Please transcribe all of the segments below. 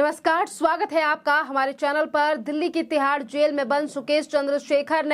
नमस्कार, स्वागत है आपका हमारे चैनल पर। दिल्ली की तिहाड़ जेल में बंद सुकेश चंद्रशेखर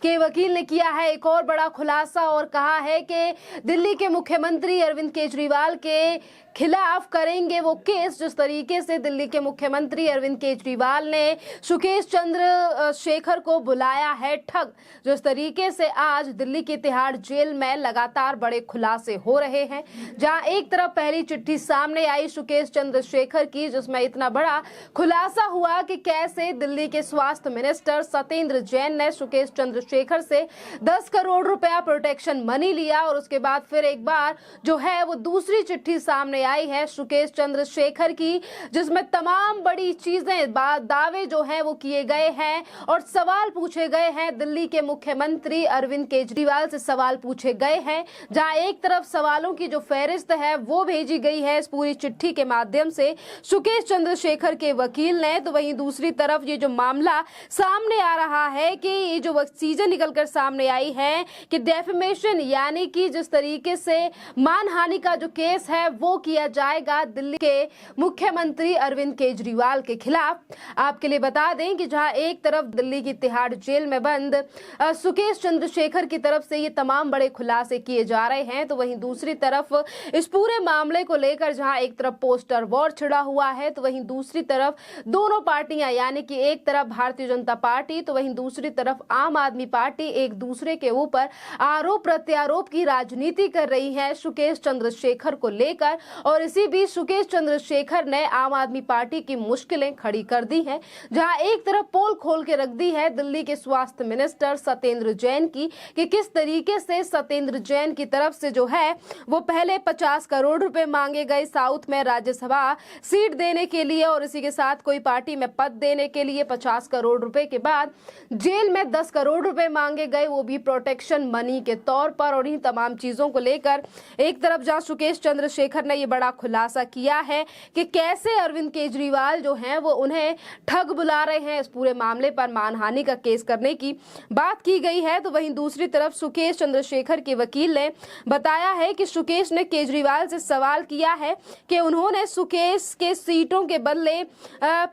के वकील ने किया है एक और बड़ा खुलासा और कहा है कि दिल्ली के मुख्यमंत्री अरविंद केजरीवाल के खिलाफ करेंगे वो केस। जिस तरीके से दिल्ली के मुख्यमंत्री अरविंद केजरीवाल ने सुकेश चंद्रशेखर को बुलाया है ठग, जिस तरीके से आज दिल्ली की तिहाड़ जेल में लगातार बड़े खुलासे हो रहे हैं। जहां एक तरफ पहली चिट्ठी सामने आई सुकेश चंद्रशेखर की, जिसमें इतना बड़ा खुलासा हुआ कि कैसे दिल्ली के स्वास्थ्य मिनिस्टर सत्येंद्र जैन ने सुकेश चंद्रशेखर से 10 करोड़ रुपया प्रोटेक्शन मनी लिया। और उसके बाद फिर एक बार जो है वो दूसरी चिट्ठी सामने आई है सुकेश चंद्रशेखर की, जिसमें तमाम बड़ी चीजें, दावे जो हैं वो किए गए हैं और सवाल पूछे गए हैं। दिल्ली के मुख्यमंत्री अरविंद केजरीवाल से सवाल पूछे गए हैं, जहां एक तरफ सवालों की जो फहरिस्त है वो भेजी गई है इस पूरी चिट्ठी के माध्यम से सुकेश चंद्रशेखर के वकील ने, तो वहीं दूसरी तरफ ये जो मामला सामने आ रहा है कि ये जो चीजें निकलकर सामने आई है कि डेफेमेशन यानी कि जिस तरीके से मानहानि का जो केस है वो किया जाएगा दिल्ली के मुख्यमंत्री अरविंद केजरीवाल के खिलाफ। आपके लिए बता दें कि जहां एक तरफ दिल्ली की तिहाड़ जेल में बंद सुकेश चंद्रशेखर की तरफ से ये तमाम बड़े खुलासे किए जा रहे हैं, तो वहीं दूसरी तरफ इस पूरे मामले को लेकर जहां एक तरफ पोस्टर वॉर छिड़ा हुआ है, तो वहीं दूसरी तरफ दोनों पार्टियां यानी कि एक तरफ भारतीय जनता पार्टी तो वहीं दूसरी तरफ आम आदमी पार्टी एक दूसरे के ऊपर आरोप प्रत्यारोप की राजनीति कर रही है सुकेश चंद्रशेखर को लेकर। और इसी बीच सुकेश चंद्रशेखर ने आम आदमी पार्टी की मुश्किलें खड़ी कर दी हैं, जहां एक तरफ पोल खोल के रख दी है दिल्ली के स्वास्थ्य मिनिस्टर सत्येंद्र जैन की कि किस तरीके से सत्येंद्र जैन की तरफ से जो है वो पहले 50 करोड़ रुपए मांगे गए साउथ में राज्यसभा सीट देने के लिए और इसी के साथ कोई पार्टी में पद देने के लिए 50 करोड़ रुपए के बाद जेल में 10 करोड़ रुपए मांगे गए, वो भी प्रोटेक्शन मनी के तौर पर। और इन तमाम चीजों को लेकर एक तरफ जहां सुकेश चंद्रशेखर ने ये बड़ा खुलासा किया है कि कैसे अरविंद केजरीवाल जो हैं वो उन्हें ठग बुला रहे हैं, इस पूरे मामले पर मानहानि का केस करने की बात की गई है। तो वहीं दूसरी तरफ सुकेश चंद्रशेखर के वकील ने बताया है कि सुकेश ने केजरीवाल से सवाल किया है कि उन्होंने सुकेश के सीटों के बदले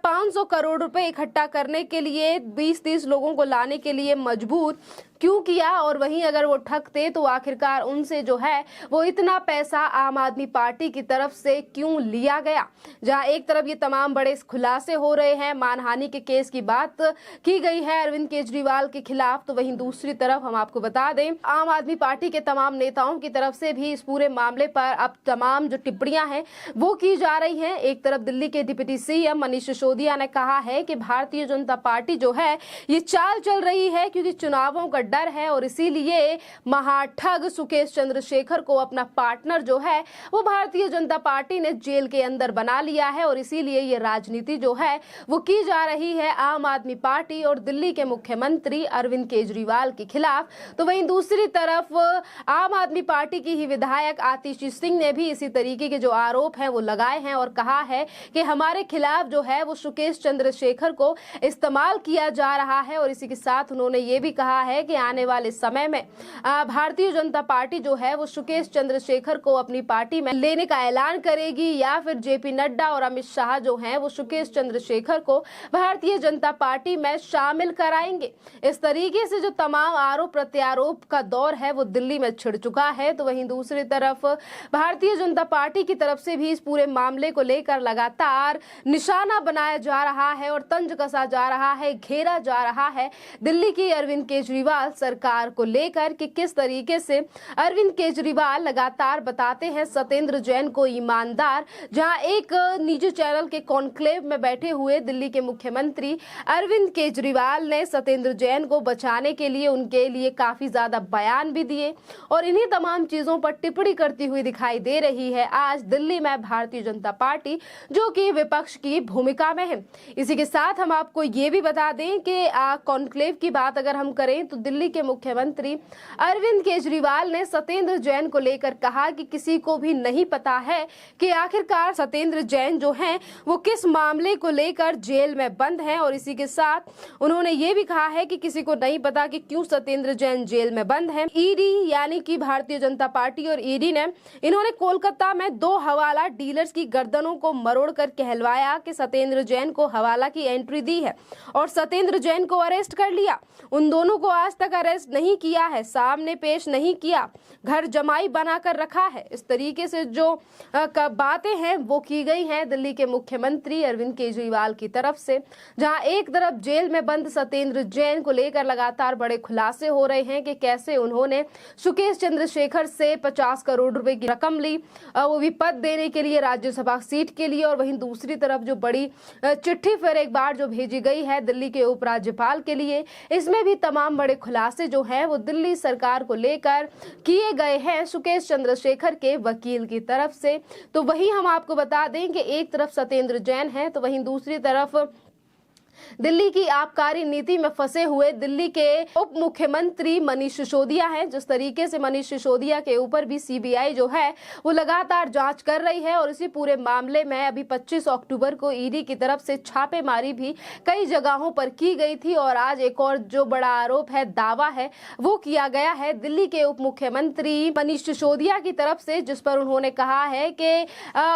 500 करोड़ रुपए इकट्ठा करने के लिए 20-30 लोगों को लाने के लिए मजबूर क्यों किया, और वहीं अगर वो ठग थे तो आखिरकार उनसे जो है वो इतना पैसा आम आदमी पार्टी की तरफ से क्यों लिया गया। जहां एक तरफ ये तमाम बड़े खुलासे हो रहे हैं, मानहानि के केस की बात की गई है अरविंद केजरीवाल के खिलाफ, तो वहीं दूसरी तरफ हम आपको बता दें आम आदमी पार्टी के तमाम नेताओं की तरफ से भी इस पूरे मामले पर अब तमाम जो टिप्पणियां हैं वो की जा रही हैं। एक तरफ दिल्ली के डिप्टी सीएम मनीष सिसोदिया ने कहा है कि भारतीय जनता पार्टी जो है ये चाल चल रही है क्योंकि चुनावों का डर है और इसीलिए महाठग सुकेश चंद्रशेखर को अपना पार्टनर जो है वो भारतीय जनता पार्टी ने जेल के अंदर बना लिया है और इसीलिए ये राजनीति जो है वो की जा रही है आम आदमी पार्टी और दिल्ली के मुख्यमंत्री अरविंद केजरीवाल के खिलाफ। तो वहीं दूसरी तरफ आम आदमी पार्टी की ही विधायक आतिशी सिंह ने भी इसी तरीके के जो आरोप हैं वो लगाए हैं और कहा है कि हमारे खिलाफ जो है वो सुकेश चंद्रशेखर को इस्तेमाल किया जा रहा है। और इसी के साथ उन्होंने ये भी कहा है कि आने वाले समय में भारतीय जनता पार्टी जो है वो सुकेश चंद्रशेखर को अपनी पार्टी में लेने का ऐलान करेगी या फिर जेपी नड्डा और अमित शाह जो हैं वो सुकेश चंद्रशेखर को भारतीय जनता पार्टी में शामिल कराएंगे। इस तरीके से जो तमाम आरोप प्रत्यारोप का दौर है वो दिल्ली में छिड़ चुका है। तो वहीं दूसरी तरफ भारतीय जनता पार्टी की तरफ से भी इस पूरे मामले को लेकर लगातार निशाना बनाया जा रहा है और तंज कसा जा रहा है, घेरा जा रहा है दिल्ली की अरविंद केजरीवाल सरकार को लेकर कि किस तरीके से अरविंद केजरीवाल लगातार बताते हैं सत्येंद्र जैन को ईमानदार। जहां एक निजी चैनल के कॉन्क्लेव में बैठे हुए दिल्ली के मुख्यमंत्री अरविंद केजरीवाल ने सत्येंद्र जैन को बचाने के लिए उनके लिए काफी ज्यादा बयान भी दिए और इन्हीं तमाम चीजों पर टिप्पणी करती हुई दिखाई दे रही है आज दिल्ली में भारतीय जनता पार्टी, जो कि विपक्ष की भूमिका में है। इसी के साथ हम आपको ये भी बता दें कि कॉन्क्लेव की बात अगर हम करें तो दिल्ली के मुख्यमंत्री अरविंद केजरीवाल ने सत्येंद्र जैन को लेकर कहा कि किसी को भी नहीं पता है कि आखिरकार सत्येंद्र जैन जो हैं वो किस मामले को लेकर जेल में बंद हैं, और इसी के साथ उन्होंने ये भी कहा है कि किसी को नहीं पता कि क्यों सत्येंद्र जैन जेल में बंद हैं। ईडी यानी कि भारतीय जनता पार्टी और ईडी ने इन्होंने कोलकाता में 2 हवाला डीलर्स की गर्दनों को मरोड़कर कहलवाया कि सत्येंद्र जैन को हवाला की एंट्री दी है और सत्येंद्र जैन को अरेस्ट कर लिया। उन दोनों को आज तक अरेस्ट नहीं किया है, सामने पेश नहीं किया, घर जमाई बनाकर रखा है। इस तरीके से जो बातें हैं वो की गई हैं दिल्ली के मुख्यमंत्री अरविंद केजरीवाल की तरफ से, जहां एक तरफ जेल में बंद सत्येंद्र जैन को लेकर लगातार बड़े खुलासे हो रहे हैं कि कैसे उन्होंने सुकेश चंद्रशेखर से 50 करोड़ रुपए की रकम ली, वो भी पद देने के लिए, राज्यसभा सीट के लिए। और वहीं दूसरी तरफ जो बड़ी चिट्ठी फिर एक बार जो भेजी गई है दिल्ली के उपराज्यपाल के लिए, इसमें भी तमाम बड़े खुलासे जो हैं वो दिल्ली सरकार को लेकर किए गए हैं सुकेश चंद्रशेखर के वकील की तरफ से। तो वहीं हम आपको बता दें कि एक तरफ सत्येंद्र जैन है तो वहीं दूसरी तरफ दिल्ली की आबकारी नीति में फंसे हुए दिल्ली के उप मुख्यमंत्री मनीष सिसोदिया हैं। जिस तरीके से मनीष सिसोदिया के ऊपर भी सीबीआई जो है वो लगातार जांच कर रही है और इसी पूरे मामले में अभी 25 अक्टूबर को ईडी की तरफ से छापेमारी भी कई जगहों पर की गई थी। और आज एक और जो बड़ा आरोप है, दावा है, वो किया गया है दिल्ली के उप मुख्यमंत्री मनीष सिसोदिया की तरफ से, जिस पर उन्होंने कहा है कि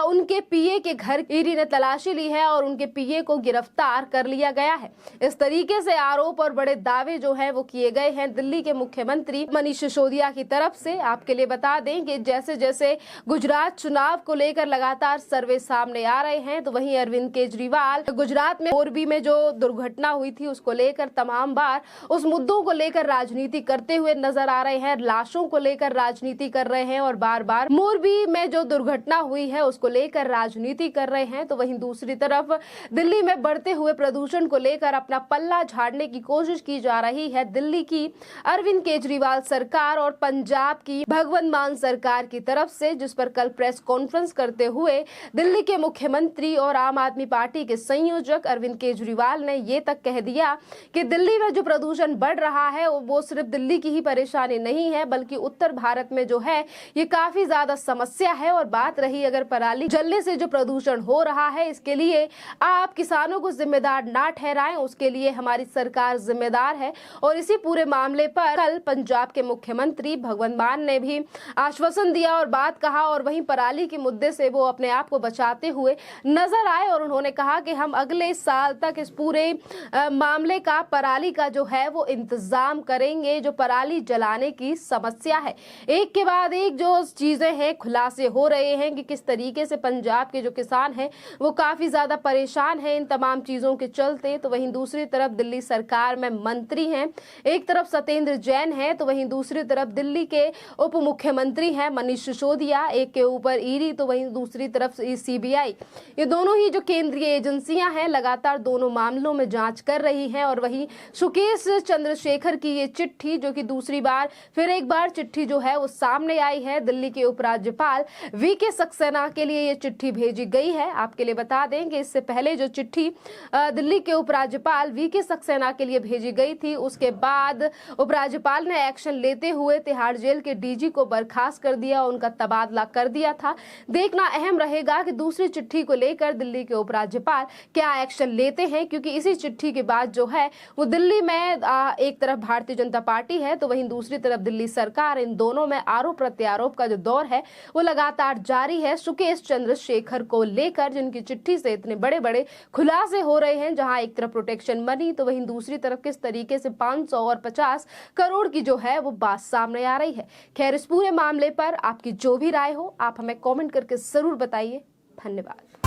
उनके पीए के घर ईडी ने तलाशी ली है और उनके पीए को गिरफ्तार कर लिया गया है। इस तरीके से आरोप और बड़े दावे जो हैं वो किए गए हैं दिल्ली के मुख्यमंत्री मनीष सिसोदिया की तरफ से। आपके लिए बता दें कि जैसे जैसे गुजरात चुनाव को लेकर लगातार सर्वे सामने आ रहे हैं, तो वहीं अरविंद केजरीवाल गुजरात में मोरबी में जो दुर्घटना हुई थी उसको लेकर तमाम बार उस मुद्दों को लेकर राजनीति करते हुए नजर आ रहे हैं, लाशों को लेकर राजनीति कर रहे हैं और बार बार मोरबी में जो दुर्घटना हुई है उसको लेकर राजनीति कर रहे हैं। तो वहीं दूसरी तरफ दिल्ली में बढ़ते हुए प्रदूषण को लेकर अपना पल्ला झाड़ने की कोशिश की जा रही है दिल्ली की अरविंद केजरीवाल सरकार और पंजाब की भगवंत मान सरकार की तरफ से, जिस पर कल प्रेस कॉन्फ्रेंस करते हुए दिल्ली के मुख्यमंत्री और आम आदमी पार्टी के संयोजक अरविंद केजरीवाल ने ये तक कह दिया कि दिल्ली में जो प्रदूषण बढ़ रहा है वो सिर्फ दिल्ली की ही परेशानी नहीं है बल्कि उत्तर भारत में जो है ये काफी ज्यादा समस्या है। और बात रही अगर पराली जलने से जो प्रदूषण हो रहा है, इसके लिए आप किसानों को जिम्मेदार ना ठहराएं, उसके लिए हमारी सरकार जिम्मेदार है। और इसी पूरे मामले पर कल पंजाब के मुख्यमंत्री भगवंत मान ने भी आश्वासन दिया और बात कहा, और वहीं पराली के मुद्दे से वो अपने आप को बचाते हुए नजर आए और उन्होंने कहा कि हम अगले साल तक इस पूरे मामले का, पराली का जो है वो इंतजाम करेंगे। जो पराली जलाने की समस्या है, एक के बाद एक जो चीजें हैं खुलासे हो रहे हैं कि किस तरीके से पंजाब के जो किसान हैं वो काफी ज्यादा परेशान हैं इन तमाम चीजों के चलते। तो वहीं दूसरी तरफ दिल्ली सरकार में मंत्री हैं, एक तरफ सत्येंद्र जैन है तो वहीं दूसरी तरफ दिल्ली के उप मुख्यमंत्री हैं मनीष सिसोदिया, एक के ऊपर ईडी तो वहीं दूसरी तरफ सीबीआई। ये दोनों ही जो केंद्रीय एजेंसियां हैं लगातार दोनों मामलों में जांच कर रही हैं। और वहीं सुकेश चंद्रशेखर की ये चिट्ठी, जो कि दूसरी बार फिर एक बार चिट्ठी जो है वो सामने आई है, दिल्ली के उपराज्यपाल वीके सक्सेना के लिए ये चिट्ठी भेजी गई है। आपके लिए बता दें कि इससे पहले जो चिट्ठी दिल्ली के उपराज्यपाल वीके सक्सेना के लिए भेजी गई थी, उसके बाद उपराज्यपाल ने एक्शन लेते हुए तिहाड़ जेल के डीजी को बर्खास्त कर दिया, उनका तबादला कर दिया था। देखना अहम रहेगा कि दूसरी चिट्ठी को लेकर दिल्ली के उपराज्यपाल क्या एक्शन लेते हैं, क्योंकि इसी चिट्ठी के बाद जो है वो दिल्ली में एक तरफ भारतीय जनता पार्टी है तो वहीं दूसरी तरफ दिल्ली सरकार, इन दोनों में आरोप प्रत्यारोप का जो दौर है वो लगातार जारी है सुकेश चंद्रशेखर को लेकर, जिनकी चिट्ठी से इतने बड़े बड़े खुलासे हो रहे हैं। जहां एक तरफ प्रोटेक्शन मनी तो वहीं दूसरी तरफ किस तरीके से 500 और 50 करोड़ की जो है वो बात सामने आ रही है। खैर, इस पूरे मामले पर आपकी जो भी राय हो आप हमें कमेंट करके जरूर बताइए। धन्यवाद।